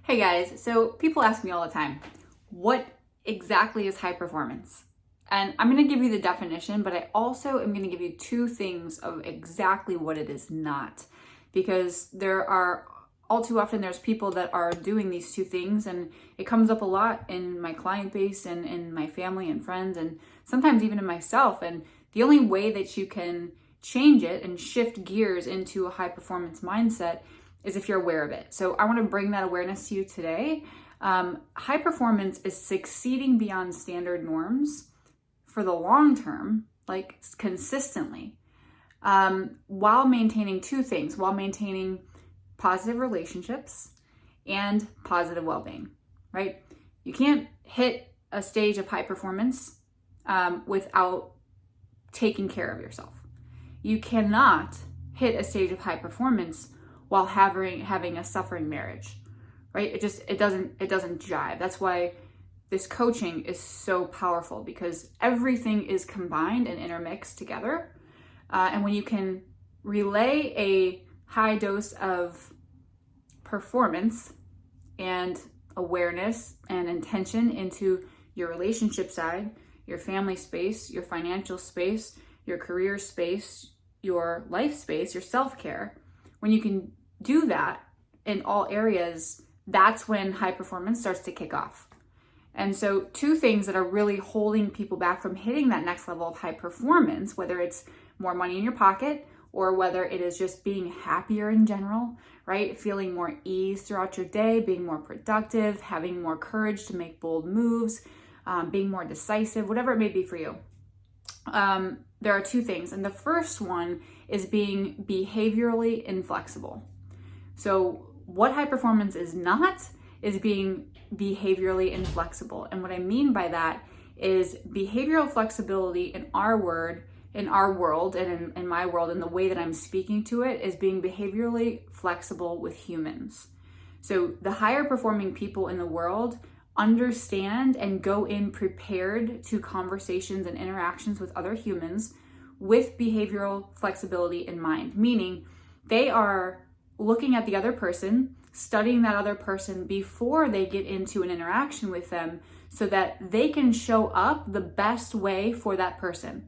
Hey guys, so people ask me all the time, what exactly is high performance? And I'm going to give you the definition, but I also am going to give you two things of exactly what it is not. Because there are, all too often, there's people that are doing these two things, and it comes up a lot in my client base and in my family and friends, and sometimes even in myself. And the only way that you can change it and shift gears into a high performance mindset is if you're aware of it. So I want to bring that awareness to you today. High performance is succeeding beyond standard norms for the long term, like consistently, while maintaining two things, while maintaining positive relationships and positive well-being, right? You can't hit a stage of high performance without taking care of yourself. You cannot hit a stage of high performance while having a suffering marriage, right? It doesn't jive. That's why this coaching is so powerful, because everything is combined and intermixed together. And when you can relay a high dose of performance and awareness and intention into your relationship side, your family space, your financial space, your career space, your life space, your self-care, when you can do that in all areas, that's when high performance starts to kick off. And so two things that are really holding people back from hitting that next level of high performance, whether it's more money in your pocket or whether it is just being happier in general, right? Feeling more ease throughout your day, being more productive, having more courage to make bold moves, being more decisive, whatever it may be for you. There are two things. And the first one is being behaviorally inflexible. So what high performance is not is being behaviorally inflexible. And what I mean by that is behavioral flexibility in our world, and in my world, and the way that I'm speaking to it, is being behaviorally flexible with humans. So the higher performing people in the world understand and go in prepared to conversations and interactions with other humans with behavioral flexibility in mind, meaning they are looking at the other person, studying that other person before they get into an interaction with them so that they can show up the best way for that person,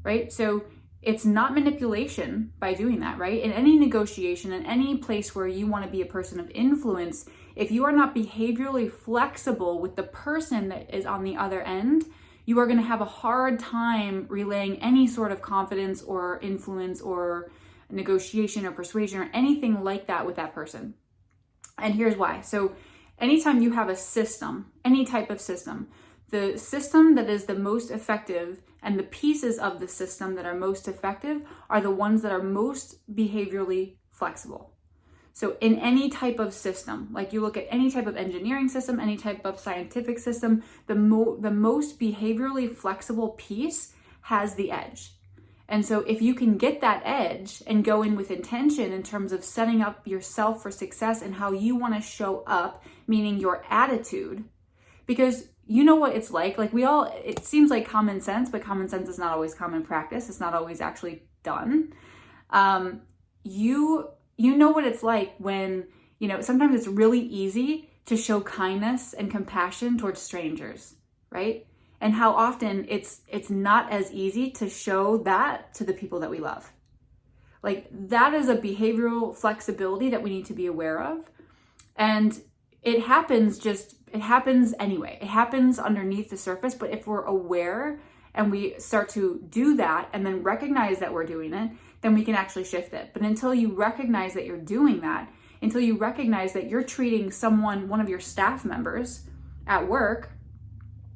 right? So it's not manipulation by doing that, right? In any negotiation, in any place where you want to be a person of influence, if you are not behaviorally flexible with the person that is on the other end, you are going to have a hard time relaying any sort of confidence or influence or negotiation or persuasion or anything like that with that person. And here's why. So anytime you have a system, any type of system, the system that is the most effective and the pieces of the system that are most effective are the ones that are most behaviorally flexible. So in any type of system, like you look at any type of engineering system, any type of scientific system, the most behaviorally flexible piece has the edge. And so if you can get that edge and go in with intention in terms of setting up yourself for success and how you want to show up, meaning your attitude, because you know what it's like it seems like common sense, but common sense is not always common practice. It's not always actually done. You know what it's like when, sometimes it's really easy to show kindness and compassion towards strangers, right? And how often it's not as easy to show that to the people that we love. Like, that is a behavioral flexibility that we need to be aware of. And it happens anyway. It happens underneath the surface, but if we're aware and we start to do that and then recognize that we're doing it, then we can actually shift it. But until you recognize that you're doing that, until you recognize that you're treating one of your staff members at work,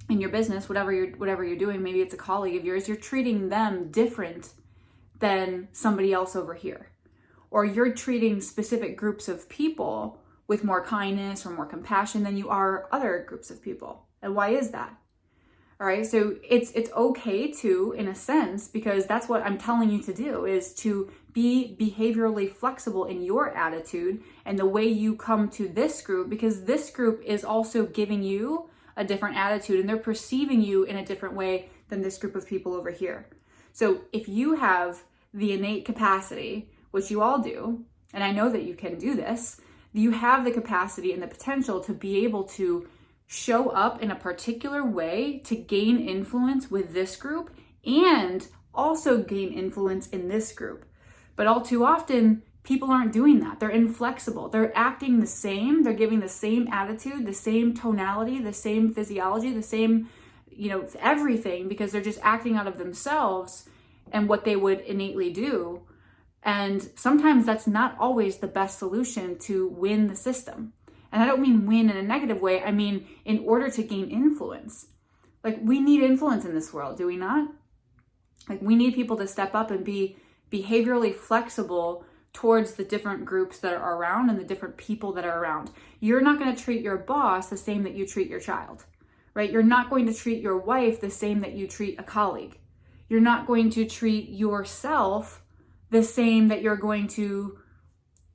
in your business, whatever you're doing, maybe it's a colleague of yours, you're treating them different than somebody else over here. Or you're treating specific groups of people with more kindness or more compassion than you are other groups of people. And why is that? All right, so it's okay to, in a sense, because that's what I'm telling you to do, is to be behaviorally flexible in your attitude and the way you come to this group, because this group is also giving you a different attitude and they're perceiving you in a different way than this group of people over here. So if you have the innate capacity, which you all do, and I know that you can do this, you have the capacity and the potential to be able to show up in a particular way to gain influence with this group and also gain influence in this group. But all too often, people aren't doing that. They're inflexible. They're acting the same. They're giving the same attitude, the same tonality, the same physiology, the same, everything, because they're just acting out of themselves and what they would innately do. And sometimes that's not always the best solution to win the system. And I don't mean win in a negative way. I mean, in order to gain influence. Like, we need influence in this world, do we not? Like, we need people to step up and be behaviorally flexible towards the different groups that are around and the different people that are around. You're not going to treat your boss the same that you treat your child, right? You're not going to treat your wife the same that you treat a colleague. You're not going to treat yourself the same that you're going to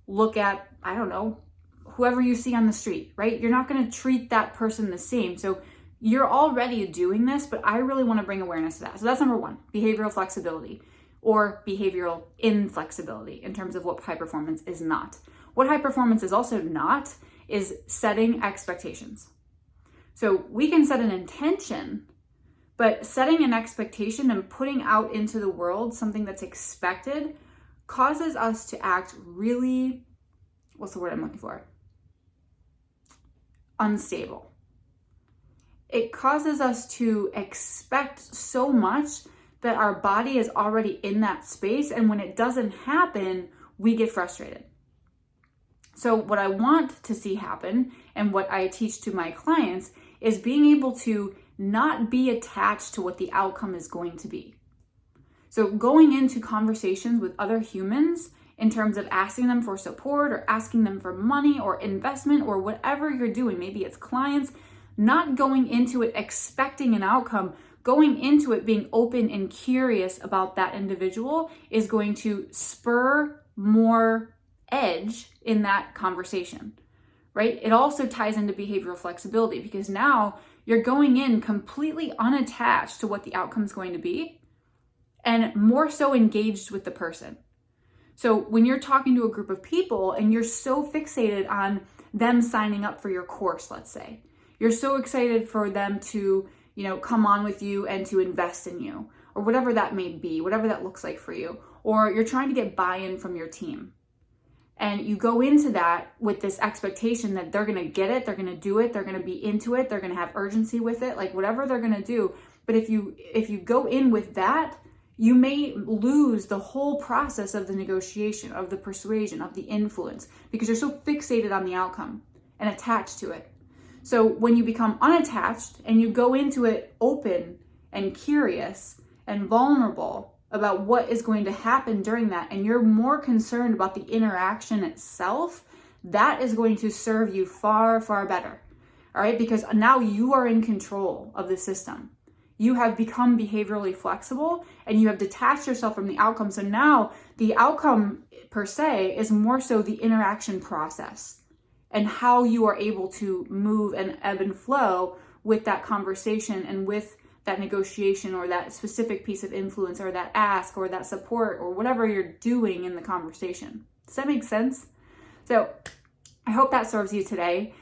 look at, I don't know, whoever you see on the street, right? You're not going to treat that person the same. So you're already doing this, but I really want to bring awareness to that. So that's number one, behavioral flexibility, or behavioral inflexibility in terms of what high performance is not. What high performance is also not is setting expectations. So we can set an intention, but setting an expectation and putting out into the world something that's expected causes us to act really, what's the word I'm looking for? Unstable. It causes us to expect so much that our body is already in that space, and when it doesn't happen, we get frustrated. So what I want to see happen, and what I teach to my clients, is being able to not be attached to what the outcome is going to be. So going into conversations with other humans in terms of asking them for support or asking them for money or investment or whatever you're doing, maybe it's clients, not going into it expecting an outcome, going into it being open and curious about that individual is going to spur more edge in that conversation, right? It also ties into behavioral flexibility, because now you're going in completely unattached to what the outcome is going to be and more so engaged with the person. So when you're talking to a group of people and you're so fixated on them signing up for your course, let's say, you're so excited for them to, come on with you and to invest in you, or whatever that may be, whatever that looks like for you, or you're trying to get buy-in from your team. And you go into that with this expectation that they're going to get it, they're going to do it, they're going to be into it, they're going to have urgency with it, like whatever they're going to do. But if you go in with that, you may lose the whole process of the negotiation, of the persuasion, of the influence, because you're so fixated on the outcome and attached to it. So when you become unattached and you go into it open and curious and vulnerable about what is going to happen during that, and you're more concerned about the interaction itself, that is going to serve you far, far better. All right, because now you are in control of the system. You have become behaviorally flexible and you have detached yourself from the outcome. So now the outcome per se is more so the interaction process and how you are able to move and ebb and flow with that conversation and with that negotiation or that specific piece of influence or that ask or that support or whatever you're doing in the conversation. Does that make sense? So I hope that serves you today.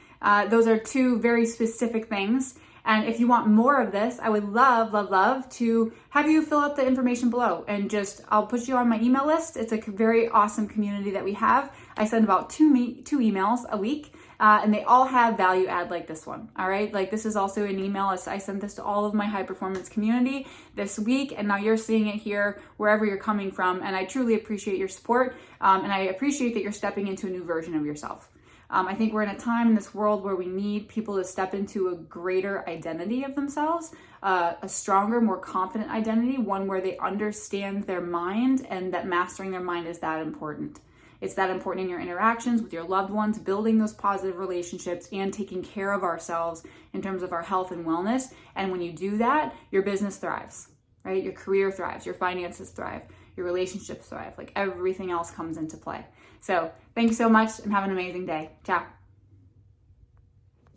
Those are two very specific things. And if you want more of this, I would love, love, love to have you fill out the information below and I'll put you on my email list. It's a very awesome community that we have. I send about two emails a week and they all have value add like this one. All right. Like this is also an email. I sent this to all of my high performance community this week. And now you're seeing it here wherever you're coming from. And I truly appreciate your support. And I appreciate that you're stepping into a new version of yourself. I think we're in a time in this world where we need people to step into a greater identity of themselves, a stronger, more confident identity, one where they understand their mind and that mastering their mind is that important. It's that important in your interactions with your loved ones, building those positive relationships and taking care of ourselves in terms of our health and wellness. And when you do that, your business thrives, right? Your career thrives, your finances thrive, your relationships thrive, like everything else comes into play. So thank you so much and have an amazing day. Ciao.